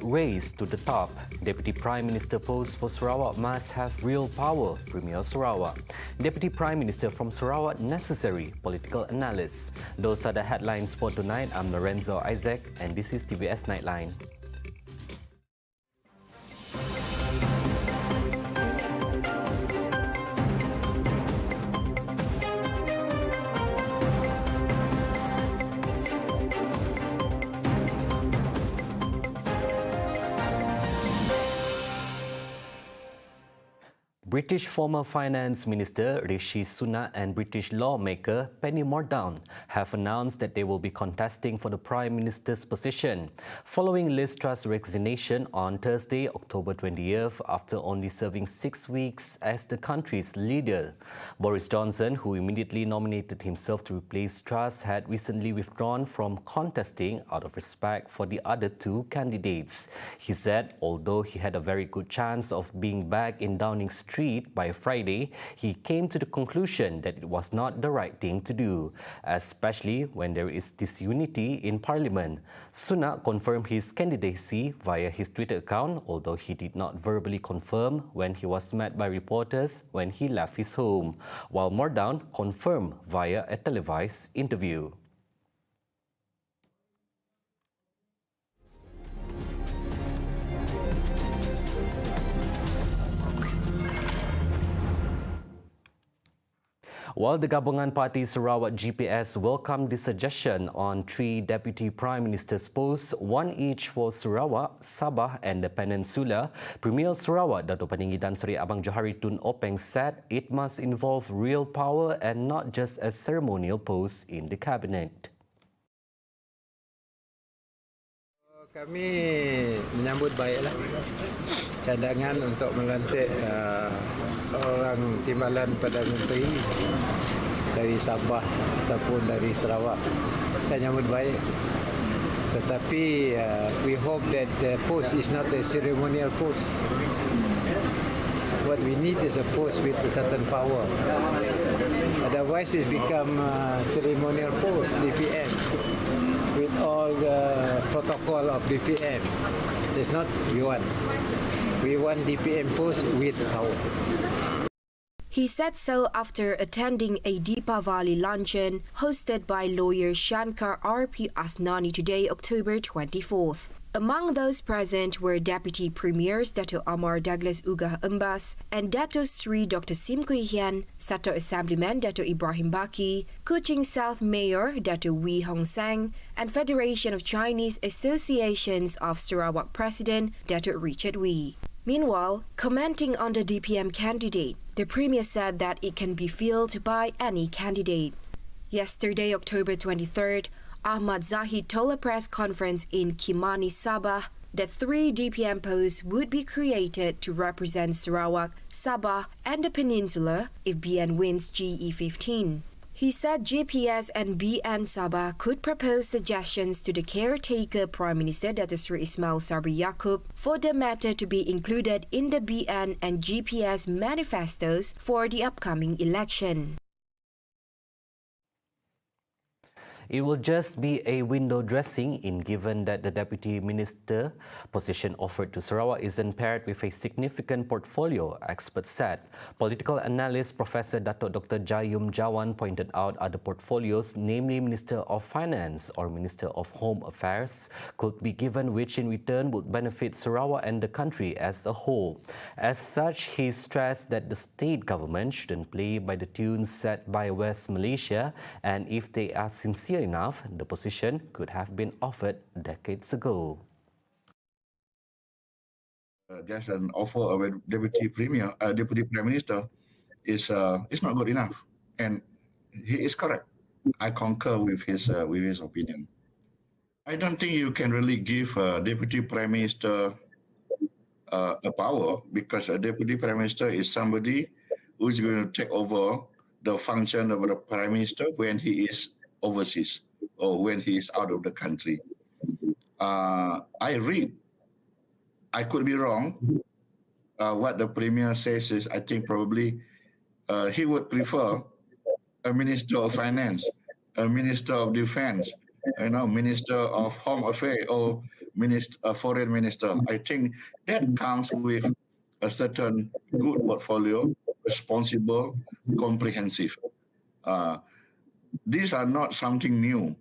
race to the top. Deputy Prime Minister post for Sarawak must have real power, Premier Sarawak. Deputy Prime Minister from Sarawak necessary, political analyst. Those are the headlines for tonight. I'm Lorenzo Isaac and this is TVS Nightline. British former Finance Minister Rishi Sunak and British lawmaker Penny Mordaunt have announced that they will be contesting for the Prime Minister's position following Liz Truss's resignation on Thursday, October 20th, after only serving 6 weeks as the country's leader. Boris Johnson, who immediately nominated himself to replace Truss, had recently withdrawn from contesting out of respect for the other two candidates. He said although he had a very good chance of being back in Downing Street by Friday, he came to the conclusion that it was not the right thing to do, especially when there is disunity in Parliament. Sunak confirmed his candidacy via his Twitter account, although he did not verbally confirm when he was met by reporters when he left his home, while Mordaunt confirmed via a televised interview. While the Gabungan Party Sarawak GPS welcomed the suggestion on 3 Deputy Prime Ministers' posts, one each for Sarawak, Sabah and the Peninsula, Premier Sarawak Dato' Paninggi Tan Sri Abang Johari Tun Openg said it must involve real power and not just a ceremonial post in the Cabinet. Kami menyambut baiklah cadangan untuk melantik seorang timbalan Perdana Menteri dari Sabah ataupun dari Sarawak. Kita menyambut baik. Tetapi we hope that the post is not a ceremonial post. What we need is a post with a certain power. Otherwise, it become a ceremonial post, DPM, with all the protocol of DPM. It's not we want. We want DPM post with power. He said so after attending a Deepavali luncheon hosted by lawyer Shankar R.P. Asnani today, October 24th. Among those present were Deputy Premiers Dato' Amar Douglas Ugah Embas and Dato' Sri Dr. Sim Kui Hian, Satu Assemblyman Dato' Ibrahim Baki, Kuching South Mayor Dato' Wee Hong Sang, and Federation of Chinese Associations of Sarawak President Dato' Richard Wee. Meanwhile, commenting on the DPM candidate, the Premier said that it can be filled by any candidate. Yesterday, October 23rd, Ahmad Zahid told a press conference in Kimani, Sabah, that 3 DPM posts would be created to represent Sarawak, Sabah, and the Peninsula if BN wins GE15. He said GPS and BN Sabah could propose suggestions to the caretaker Prime Minister Dato' Sri Ismail Sabri Yaakob for the matter to be included in the BN and GPS manifestos for the upcoming election. It will just be a window dressing in given that the Deputy Minister position offered to Sarawak isn't paired with a significant portfolio, experts said. Political analyst Professor Dato' Dr. JAYUM Jawan pointed out other portfolios, namely Minister of Finance or Minister of Home Affairs, could be given, which in return would benefit Sarawak and the country as a whole. As such, he stressed that the state government shouldn't play by the tunes set by West Malaysia, and if they are sincere enough, the position could have been offered decades ago. Just an offer of a deputy prime minister is not good enough, and he is correct. I concur with his opinion. I don't think you can really give a deputy prime minister a power, because a deputy prime minister is somebody who is going to take over the function of the prime minister when he is overseas or when he is out of the country. I could be wrong. What the Premier says is, I think probably he would prefer a Minister of Finance, a Minister of Defense, Minister of Home Affairs or Foreign Minister. I think that comes with a certain good portfolio, responsible, comprehensive. These are not something new.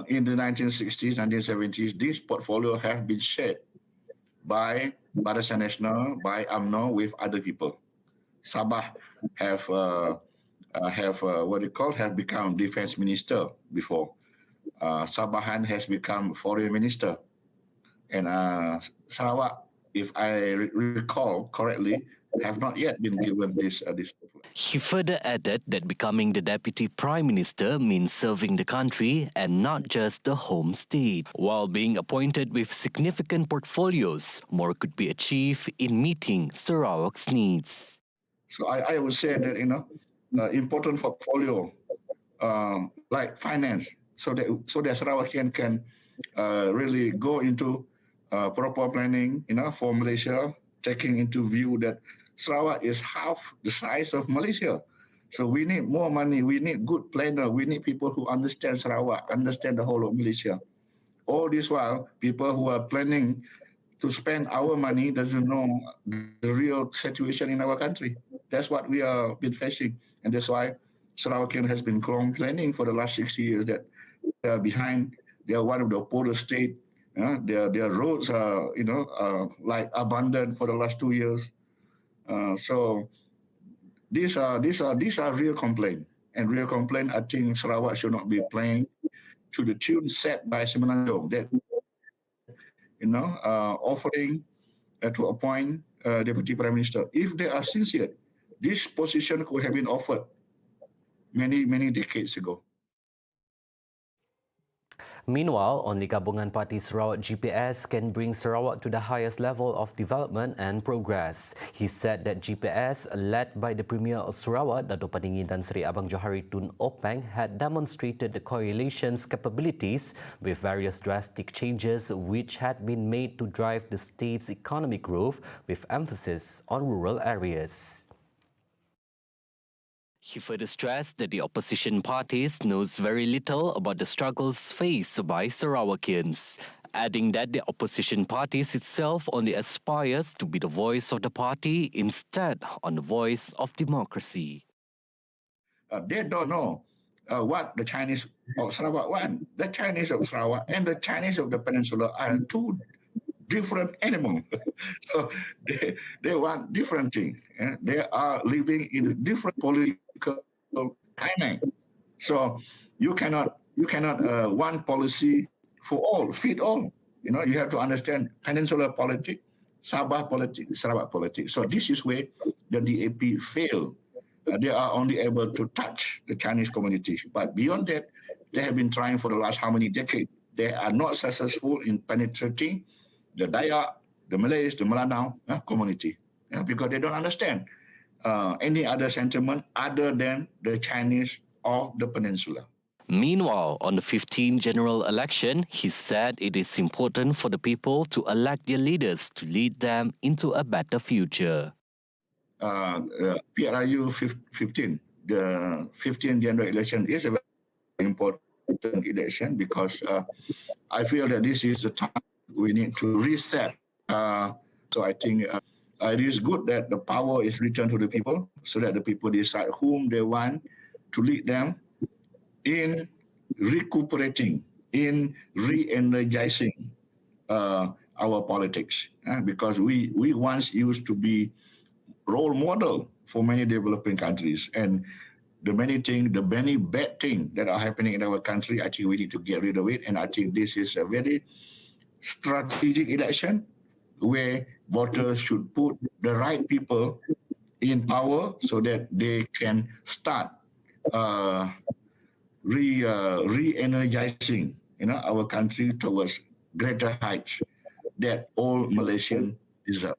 In the 1960s, 1970s, this portfolio have been shared by Barisan Nasional, by UMNO with other people. Sabah have have become defense minister before. Sabahan has become foreign minister, and Sarawak, if I recall correctly, have not yet been given this. He further added that becoming the deputy prime minister means serving the country and not just the home state. While being appointed with significant portfolios, more could be achieved in meeting Sarawak's needs. So I would say that important portfolio like finance, so that Sarawakian can really go into proper planning, for Malaysia, taking into view that Sarawak is half the size of Malaysia. So we need more money. We need good planner. We need people who understand Sarawak, understand the whole of Malaysia. All this while, people who are planning to spend our money doesn't know the real situation in our country. That's what we are been facing, and that's why Sarawakian has been complaining for the last 60 years that they are behind. They are one of the poorest state. Their roads are like abandoned for the last 2 years. So these are real complaint, and real complaint. I think Sarawak should not be playing to the tune set by Semenanjung that offering to appoint deputy prime minister. If they are sincere, this position could have been offered many decades ago. Meanwhile, only Gabungan Parti Sarawak GPS can bring Sarawak to the highest level of development and progress. He said that GPS, led by the Premier of Sarawak, Dato' Padinggi Tan Sri Abang Johari Tun Openg, had demonstrated the coalition's capabilities with various drastic changes which had been made to drive the state's economic growth with emphasis on rural areas. He further stressed that the opposition parties knows very little about the struggles faced by Sarawakians, adding that the opposition parties itself only aspires to be the voice of the party instead on the voice of democracy. They don't know what the Chinese of Sarawak want. The Chinese of Sarawak and the Chinese of the Peninsula are two different animals. So they want different things. They are living in a different political climate. So you cannot one policy for all, fit all. You have to understand Peninsular politics, Sabah politics, Sarawak politics. So this is where the DAP failed. They are only able to touch the Chinese community. But beyond that, they have been trying for the last how many decades. They are not successful in penetrating the Dayak, the Malays, the Melanau community, because they don't understand any other sentiment other than the Chinese of the peninsula. Meanwhile, on the 15th general election, he said it is important for the people to elect their leaders to lead them into a better future. PRIU 15, the 15th general election is a very important election because I feel that this is the time we need to reset. So I think it is good that the power is returned to the people so that the people decide whom they want to lead them in recuperating, in re-energizing our politics. Because we once used to be role model for many developing countries, and the many bad things that are happening in our country, I think we need to get rid of it. And I think this is a very strategic election where voters should put the right people in power so that they can start re-energizing our country towards greater heights that all Malaysians deserve.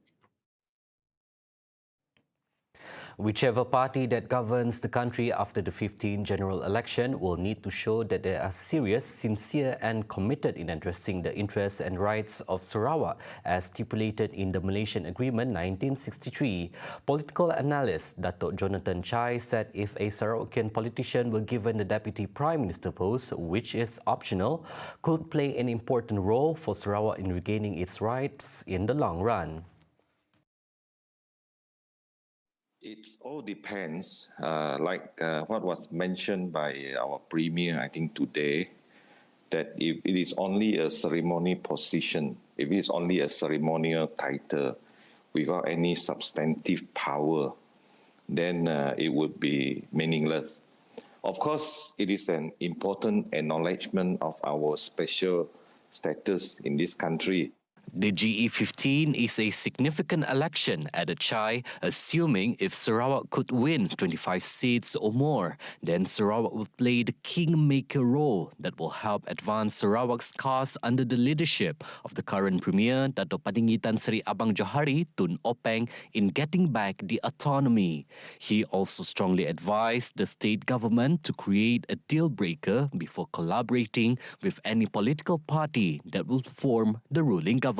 Whichever party that governs the country after the 15th general election will need to show that they are serious, sincere and committed in addressing the interests and rights of Sarawak as stipulated in the Malaysian Agreement 1963. Political analyst Datuk Jonathan Chai said if a Sarawakian politician were given the Deputy Prime Minister post, which is optional, could play an important role for Sarawak in regaining its rights in the long run. It all depends, what was mentioned by our Premier, I think today, that if it is only a ceremony position, if it is only a ceremonial title without any substantive power, then it would be meaningless. Of course, it is an important acknowledgement of our special status in this country. The GE15 is a significant election, added Chai, assuming if Sarawak could win 25 seats or more, then Sarawak will play the kingmaker role that will help advance Sarawak's cause under the leadership of the current Premier, Dato' Patinggi Tan Sri Abang Johari Tun Openg, in getting back the autonomy. He also strongly advised the state government to create a deal breaker before collaborating with any political party that will form the ruling government.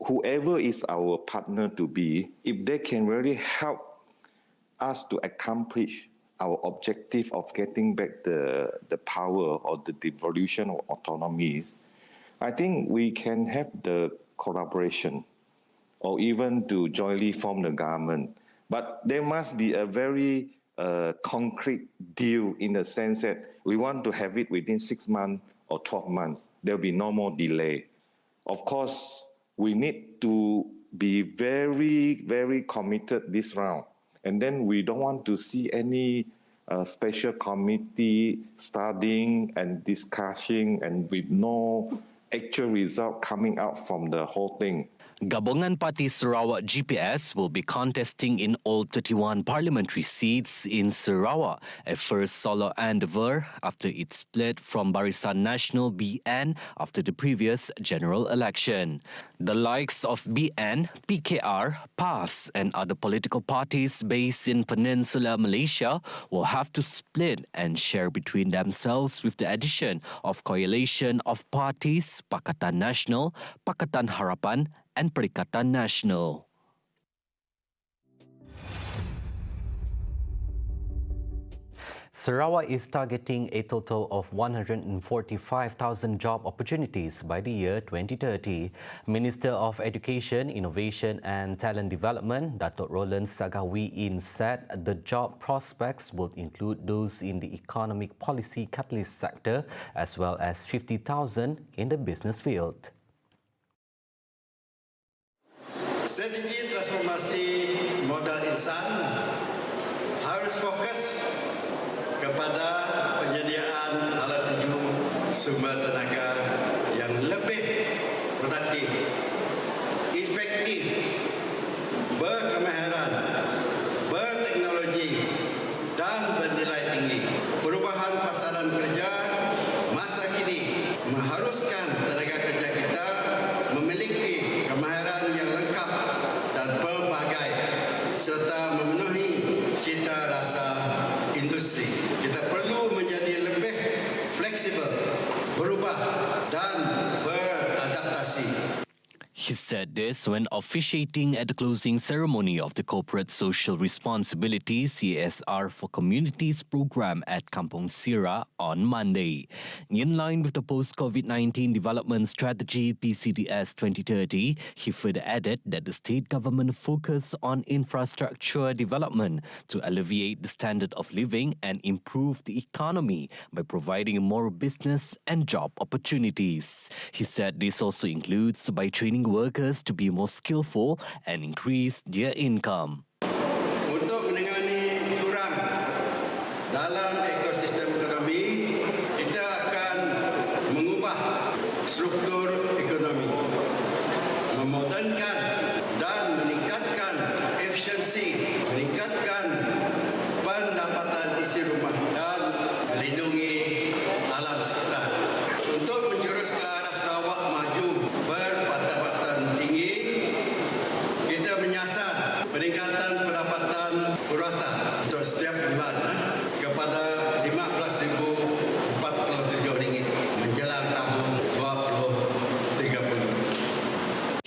Whoever is our partner to be, if they can really help us to accomplish our objective of getting back the power or the devolution of autonomy, I think we can have the collaboration or even to jointly form the government. But there must be a very concrete deal in the sense that we want to have it within 6 months or 12 months. There will be no more delay. Of course, we need to be very, very committed this round. And then we don't want to see any special committee studying and discussing and with no actual result coming out from the whole thing. Gabungan Parti Sarawak GPS will be contesting in all 31 parliamentary seats in Sarawak, a first solo endeavour after it split from Barisan Nasional BN after the previous general election. The likes of BN, PKR, PAS and other political parties based in Peninsular Malaysia will have to split and share between themselves with the addition of coalition of parties Pakatan Nasional, Pakatan Harapan and Perikatan Nasional. Sarawak is targeting a total of 145,000 job opportunities by the year 2030. Minister of Education, Innovation and Talent Development, Datuk Roland Sagawiin, said the job prospects will include those in the economic policy catalyst sector as well as 50,000 in the business field. Strategi transformasi modal insan harus fokus kepada penyediaan alat tuju sumber tenaga yang lebih produktif, efektif, berkemahiran, berteknologi dan bernilai tinggi. Perubahan pasaran kerja masa kini mengharuskan tenaga kerja kita memiliki kemahiran yang lengkap dan pelbagai serta memenuhi cita rasa industri. Kita perlu menjadi lebih fleksibel, berubah dan beradaptasi. He said this when officiating at the closing ceremony of the Corporate Social Responsibility CSR for Communities program at Kampong Sirah on Monday. In line with the Post-COVID-19 Development Strategy PCDS 2030, he further added that the state government focus on infrastructure development to alleviate the standard of living and improve the economy by providing more business and job opportunities. He said this also includes by training workers to be more skillful and increase their income. Untuk menangani jurang dalam ekosistem ekonomi, kita akan mengubah struktur ekonomi, memodernkan dan meningkatkan efisiensi, meningkatkan pendapatan isi rumah dan melindungi alam sekitar. Untuk menjurus ke arah Sarawak maju berpandapatan tinggi, kita menyasar peningkatan pendapatan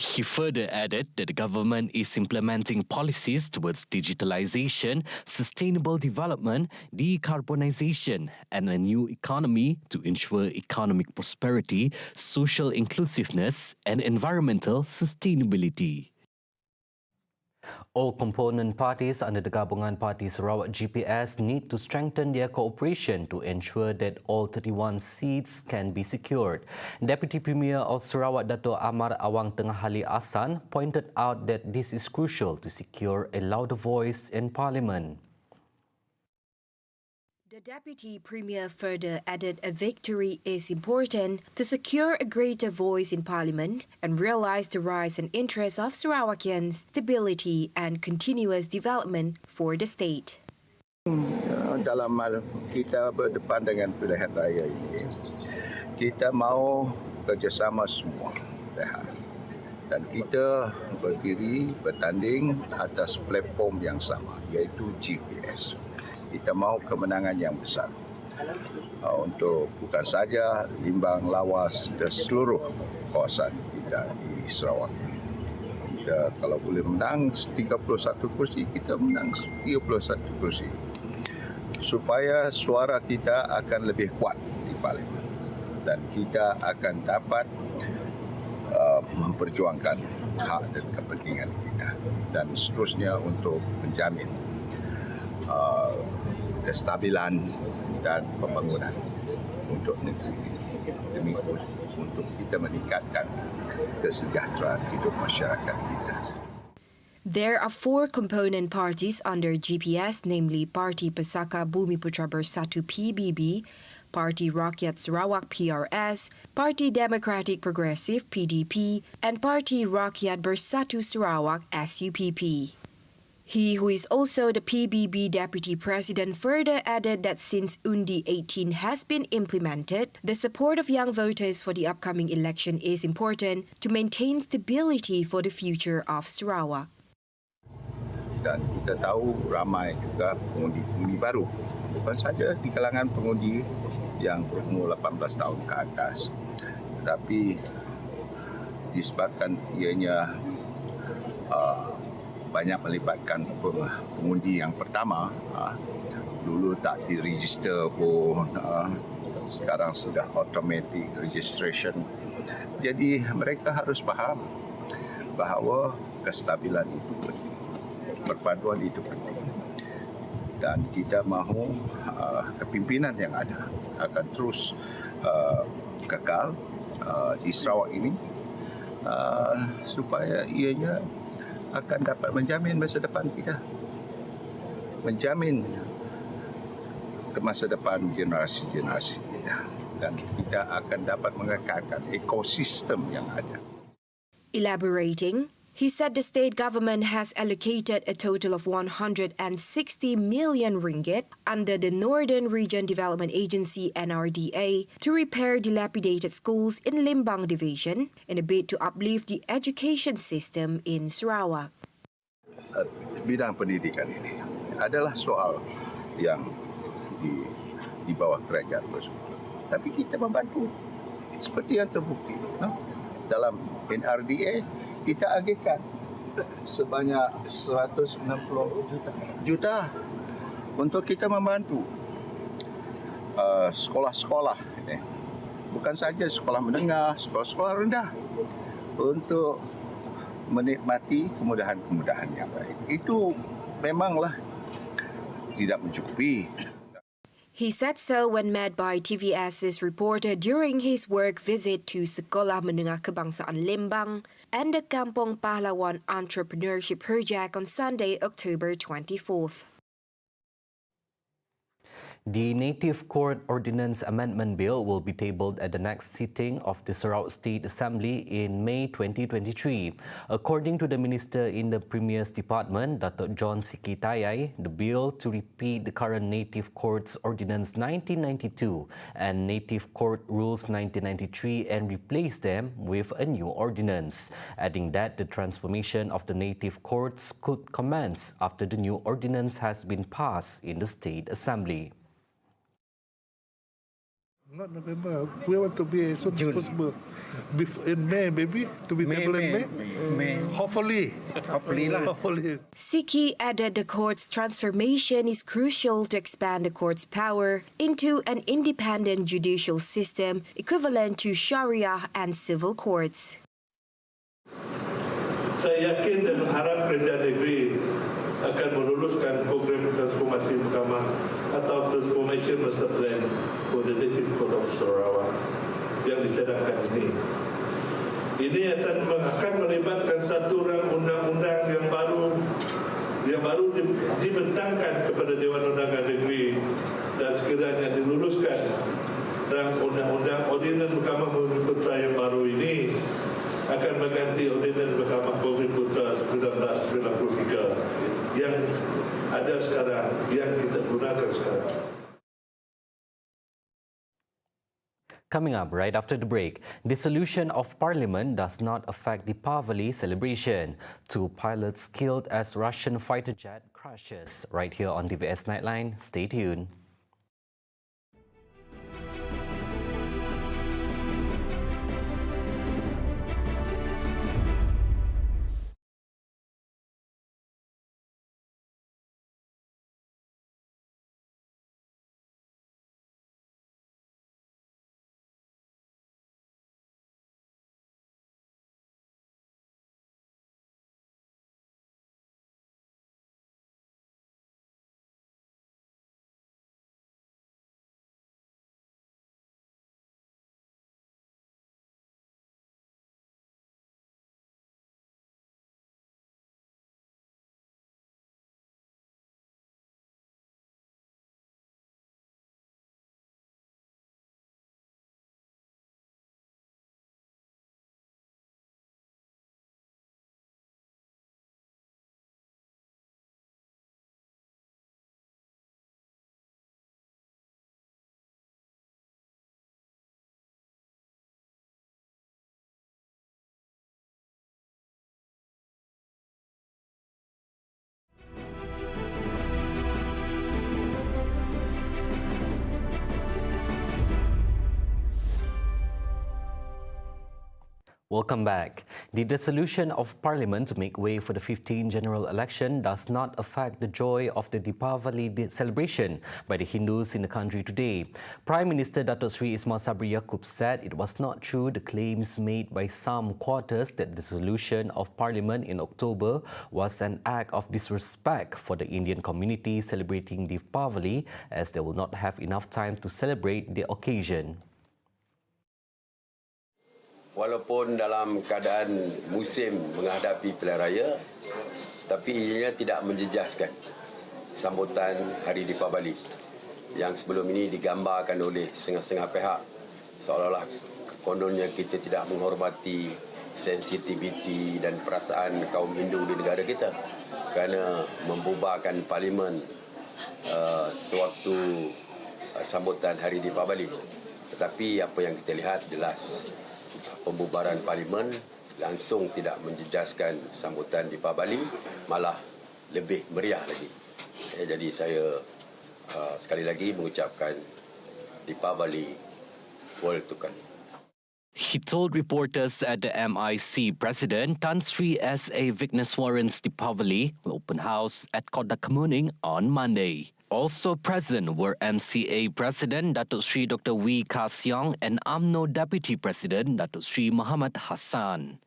He further added that the government is implementing policies towards digitalization, sustainable development, decarbonization, and a new economy to ensure economic prosperity, social inclusiveness, and environmental sustainability. All component parties under the Gabungan Parti Sarawak GPS need to strengthen their cooperation to ensure that all 31 seats can be secured. Deputy Premier of Sarawak Dato' Amar Awang Tengah Ali Ahsan pointed out that this is crucial to secure a louder voice in Parliament. The Deputy Premier further added a victory is important to secure a greater voice in Parliament and realize the rights and interests of Sarawakians, stability and continuous development for the state. Dalam hal kita berdepan dengan pilihan raya ini, kita mahu kerjasama semua pihak. Dan kita berdiri bertanding atas platform yang sama, iaitu GPS. Kita mahu kemenangan yang besar untuk bukan saja Limbang, Lawas dan seluruh kawasan kita di Sarawak. Kita kalau boleh menang 31 kursi, kita menang 31 kursi. Supaya suara kita akan lebih kuat di Parlimen dan kita akan dapat memperjuangkan hak dan kepentingan kita dan seterusnya untuk menjamin kestabilan dan pembangunan untuk negeri demi untuk kita meningkatkan kesejahteraan hidup masyarakat kita. There are 4 component parties under GPS, namely Parti Pesaka Bumiputra Bersatu PBB, Parti Rakyat Sarawak PRS, Parti Democratic Progressive PDP, and Parti Rakyat Bersatu Sarawak SUPP. He, who is also the PBB Deputy President, further added that since Undi 18 has been implemented, the support of young voters for the upcoming election is important to maintain stability for the future of Sarawak. Dan kita tahu ramai juga pengundi-pengundi baru, bukan saja di kalangan pengundi yang berumur 18 tahun ke atas, tetapi disebabkan ianya banyak melibatkan pengundi yang pertama, dulu tak diregister pun, sekarang sudah automatic registration. Jadi mereka harus faham bahawa kestabilan itu penting, perpaduan itu penting. Dan kita mahu kepimpinan yang ada akan terus kekal di Sarawak ini supaya ianya akan dapat menjamin masa depan kita, menjamin ke masa depan generasi-generasi kita, dan kita akan dapat mengekalkan ekosistem yang ada. Elaborating, he said the state government has allocated a total of 160 million ringgit under the Northern Region Development Agency NRDA to repair dilapidated schools in Limbang Division in a bid to uplift the education system in Sarawak. Bidang pendidikan ini adalah soal yang di bawah kerajaan tersebut. Tapi kita membantu seperti yang terbukti. Dalam NRDA kita agihkan sebanyak 160 juta untuk kita membantu sekolah-sekolah, bukan saja sekolah menengah, sekolah-sekolah rendah, untuk menikmati kemudahan-kemudahan yang baik. Itu memanglah tidak mencukupi. He said so when met by TVS's reporter during his work visit to Sekolah Menengah Kebangsaan Limbang and the Kampung Pahlawan Entrepreneurship Project on Sunday, October 24th. The Native Court Ordinance Amendment Bill will be tabled at the next sitting of the Sarawak State Assembly in May 2023. According to the Minister in the Premier's Department, Dato' John Sikitayai, the bill to repeat the current Native Courts Ordinance 1992 and Native Court Rules 1993 and replace them with a new ordinance, adding that the transformation of the Native Courts could commence after the new ordinance has been passed in the State Assembly. Not November. We want to be as soon as possible. In May, maybe, to be tabled in May. Hopefully. Hopefully. Siki added the court's transformation is crucial to expand the court's power into an independent judicial system equivalent to Sharia and civil courts. Saya yakin dan harap kerajaan negeri akan meluluskan program transformasi mahkamah atau transformation master plan for the District Court of Sarawak yang dicadangkan ini. Ini akan melibatkan satu rang undang-undang yang baru dibentangkan kepada Dewan Undangan Negeri dan sekiranya diluluskan rang undang-undang Ordinan Mahkamah Pemimpin Putra yang baru ini akan mengganti Ordinan Mahkamah Pemimpin Putra 1993 yang ada sekarang, yang kita gunakan sekarang. Coming up right after the break, dissolution of parliament does not affect the Deepavali celebration. 2 pilots killed as Russian fighter jet crashes. Right here on TVS Nightline. Stay tuned. Welcome back. The dissolution of Parliament to make way for the 15th general election does not affect the joy of the Deepavali celebration by the Hindus in the country today. Prime Minister Datuk Sri Ismail Sabri Yaakob said it was not true the claims made by some quarters that the dissolution of Parliament in October was an act of disrespect for the Indian community celebrating Deepavali, as they will not have enough time to celebrate the occasion. Walaupun dalam keadaan musim menghadapi pilihan raya, tapi ianya tidak menjejaskan sambutan Hari Deepavali yang sebelum ini digambarkan oleh setengah-setengah pihak seolah-olah kononnya kita tidak menghormati sensitiviti dan perasaan kaum Hindu di negara kita kerana membubarkan parlimen sewaktu sambutan Hari Deepavali. Tetapi apa yang kita lihat jelas pembubaran parlimen langsung tidak menjejaskan sambutan Deepavali, malah lebih meriah lagi. Jadi saya sekali lagi mengucapkan Deepavali World Tukar. He told reporters at the MIC President Tan Sri S.A. Vigneswaran's Deepavali open house at Kota Kemuning on Monday. Also present were MCA President Datuk Sri Dr. Wee Ka Siong and UMNO Deputy President Datuk Sri Muhammad Hassan.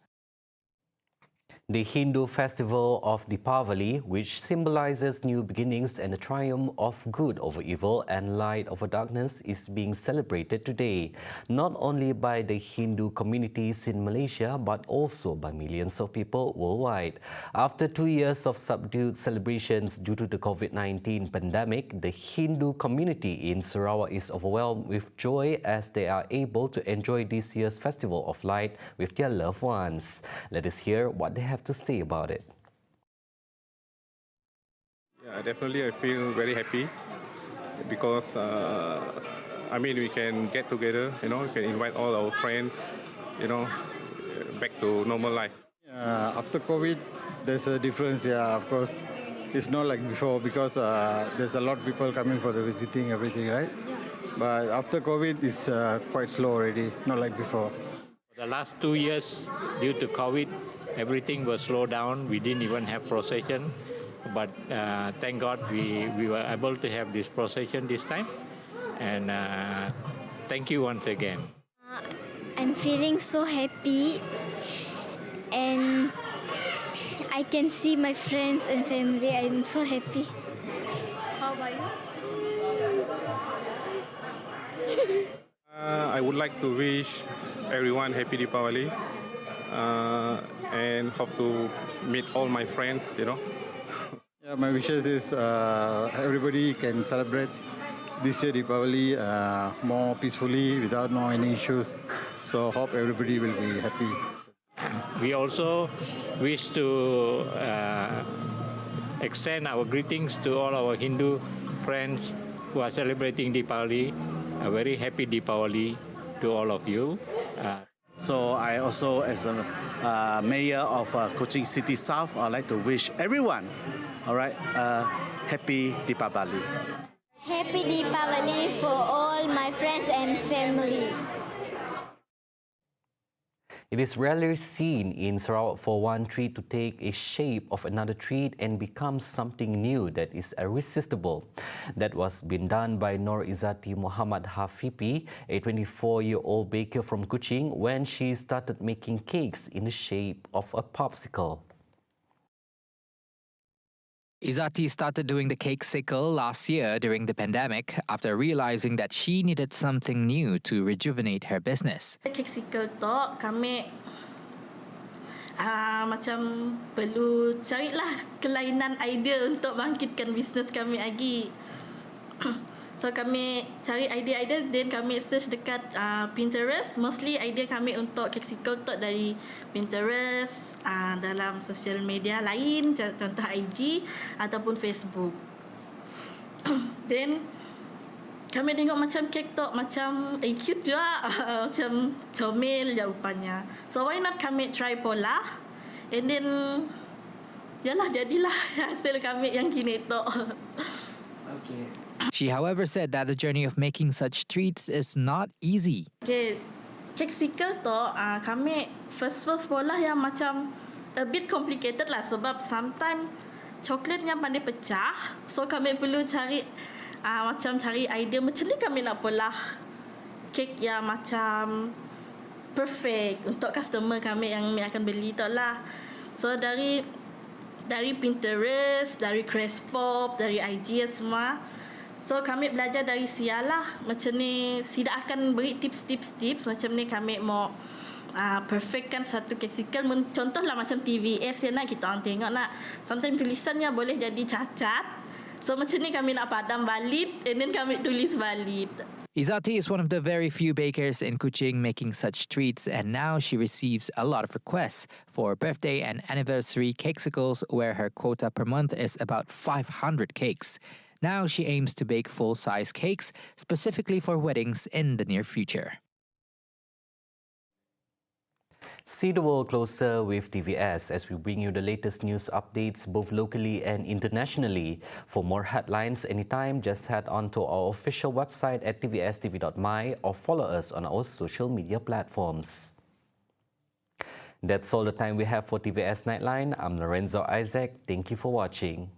The Hindu festival of Deepavali, which symbolizes new beginnings and the triumph of good over evil and light over darkness, is being celebrated today, not only by the Hindu communities in Malaysia, but also by millions of people worldwide. After 2 years of subdued celebrations due to the COVID-19 pandemic, the Hindu community in Sarawak is overwhelmed with joy as they are able to enjoy this year's Festival of Light with their loved ones. Let us hear what they have to say about it. Yeah, definitely I feel very happy because we can get together, we can invite all our friends, back to normal life. After COVID, there's a difference, of course. It's not like before because there's a lot of people coming for the visiting, everything, right? But after COVID, it's quite slow already, not like before. The last 2 years, due to COVID, everything was slowed down. We didn't even have procession. But thank God we were able to have this procession this time. And thank you once again. I'm feeling so happy, and I can see my friends and family. I'm so happy. How about you? I would like to wish everyone happy Deepavali and hope to meet all my friends, Yeah, my wishes is everybody can celebrate this year Deepavali more peacefully without any issues. So hope everybody will be happy. We also wish to extend our greetings to all our Hindu friends who are celebrating Deepavali. A very happy Deepavali to all of you. So I also, as a mayor of Kuching City South, I'd like to wish everyone, all right, happy Deepavali. Happy Deepavali for all my friends and family. It is rarely seen in Sarawak for one treat to take a shape of another treat and become something new that is irresistible. That was been done by Nur Izzati Muhammad Hafipi, a 24-year-old baker from Kuching, when she started making cakes in the shape of a popsicle. Izzati started doing the cake sickle last year during the pandemic after realizing that she needed something new to rejuvenate her business. Cake sickle tu kami macam perlu carilah kelainan idea untuk bangkitkan bisnes kami lagi. So kami cari idea-idea, then kami search dekat Pinterest. Mostly idea kami untuk cake sickle tu dari Pinterest, dalam sosial media lain, contoh IG ataupun Facebook. Then kami tengok macam kek tu macam cute juga, macam comel je rupanya. So why not kami try pola, and then yalah jadilah hasil kami yang kini tu. Okay. She, however, said that the journey of making such treats is not easy. Okay, cake sickle tu kami first pola yang macam a bit complicated lah sebab sometimes coklatnya pandai pecah. So kami perlu cari macam cari idea macam ni kami nak pola kek yang macam perfect untuk customer kami yang akan beli tu lah. So dari Pinterest, dari Crespop, dari IG semua. So kami belajar dari Sia lah. Macam ni Sia akan beri tips macam ni kami mau perfectkan satu cake sickle. Contohlah macam TVS nak kita orang tengok nak. Sometimes tulisannya boleh jadi cacat. So macam ni kami nak padam balik and then kami tulis balik. Izzati is one of the very few bakers in Kuching making such treats, and now she receives a lot of requests for birthday and anniversary cakesicles, where her quota per month is about 500 cakes. Now she aims to bake full-size cakes specifically for weddings in the near future. See the world closer with TVS as we bring you the latest news updates both locally and internationally. For more headlines anytime, just head on to our official website at tvstv.my or follow us on our social media platforms. That's all the time we have for TVS Nightline. I'm Lorenzo Isaac. Thank you for watching.